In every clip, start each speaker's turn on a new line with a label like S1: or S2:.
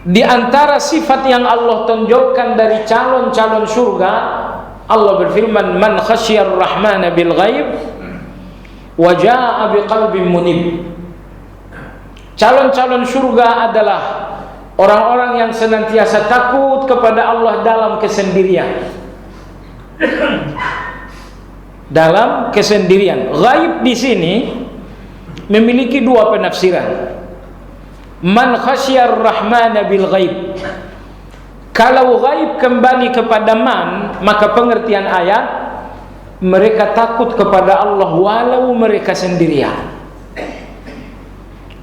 S1: Di antara sifat yang Allah tonjolkan dari calon-calon surga, Allah berfirman, man khasyar rahmana bil ghaib wa jaa'a biqalbin munib. Calon-calon surga adalah orang-orang yang senantiasa takut kepada Allah dalam kesendirian. Dalam kesendirian. Ghaib di sini memiliki dua penafsiran. Man khasyar rahmana bil ghaib. Kalau ghaib kembali kepada man, maka pengertian ayat, mereka takut kepada Allah walau mereka sendirian.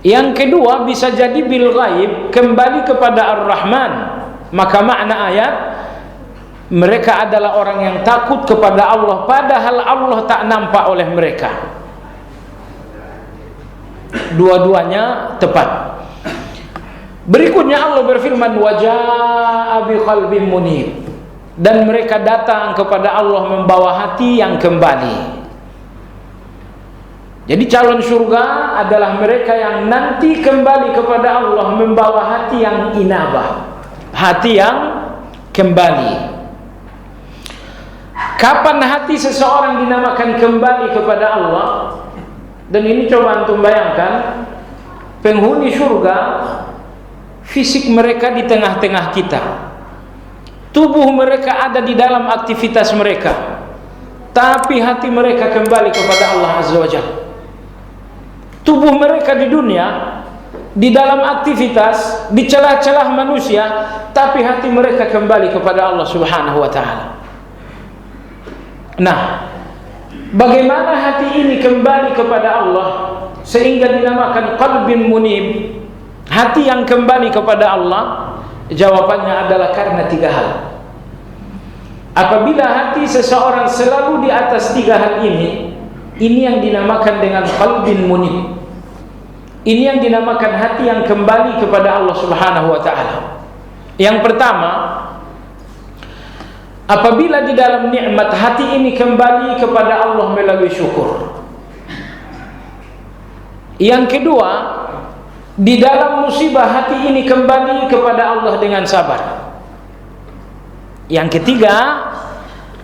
S1: Yang kedua bisa jadi bil ghaib kembali kepada Ar-Rahman, maka makna ayat, mereka adalah orang yang takut kepada Allah padahal Allah tak nampak oleh mereka. Dua-duanya tepat. Berikutnya Allah berfirman, wajaa biqalbin munib, dan mereka datang kepada Allah membawa hati yang kembali. Jadi calon surga adalah mereka yang nanti kembali kepada Allah membawa hati yang inabah, hati yang kembali. Kapan hati seseorang dinamakan kembali kepada Allah? Dan ini coba antum bayangkan, penghuni surga, fisik mereka di tengah-tengah kita, tubuh mereka ada di dalam aktivitas mereka, tapi hati mereka kembali kepada Allah Azza wa Jalla. Tubuh mereka di dunia, di dalam aktivitas, di celah-celah manusia, tapi hati mereka kembali kepada Allah Subhanahu wa Ta'ala. Nah, bagaimana hati ini kembali kepada Allah sehingga dinamakan qalbin munib, hati yang kembali kepada Allah? Jawabannya adalah karena tiga hal. Apabila hati seseorang selalu di atas tiga hal ini yang dinamakan dengan qalbin munib. Ini yang dinamakan hati yang kembali kepada Allah Subhanahu wa Ta'ala. Yang pertama, apabila di dalam nikmat hati ini kembali kepada Allah melalui syukur. Yang kedua, di dalam musibah hati ini kembali kepada Allah dengan sabar. Yang ketiga,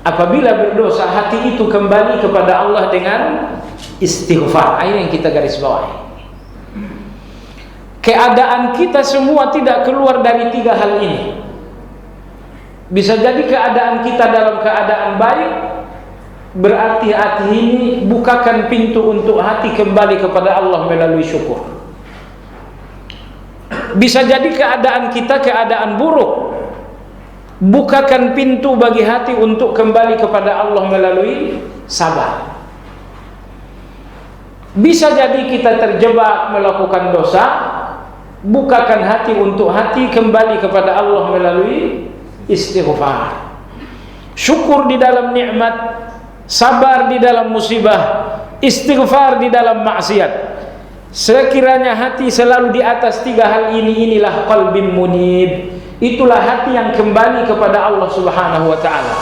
S1: apabila berdosa hati itu kembali kepada Allah dengan istighfar. Ini yang kita garis bawahi. Keadaan kita semua tidak keluar dari tiga hal ini. Bisa jadi keadaan kita dalam keadaan baik, berarti hati ini bukakan pintu untuk hati kembali kepada Allah melalui syukur. Bisa jadi keadaan kita keadaan buruk, bukakan pintu bagi hati untuk kembali kepada Allah melalui sabar. Bisa jadi kita terjebak melakukan dosa, bukakan hati untuk hati kembali kepada Allah melalui istighfar. Syukur di dalam nikmat, sabar di dalam musibah, istighfar di dalam maksiat. Sekiranya hati selalu di atas tiga hal ini, inilah qalbin munib. Itulah hati yang kembali kepada Allah Subhanahu wa Ta'ala.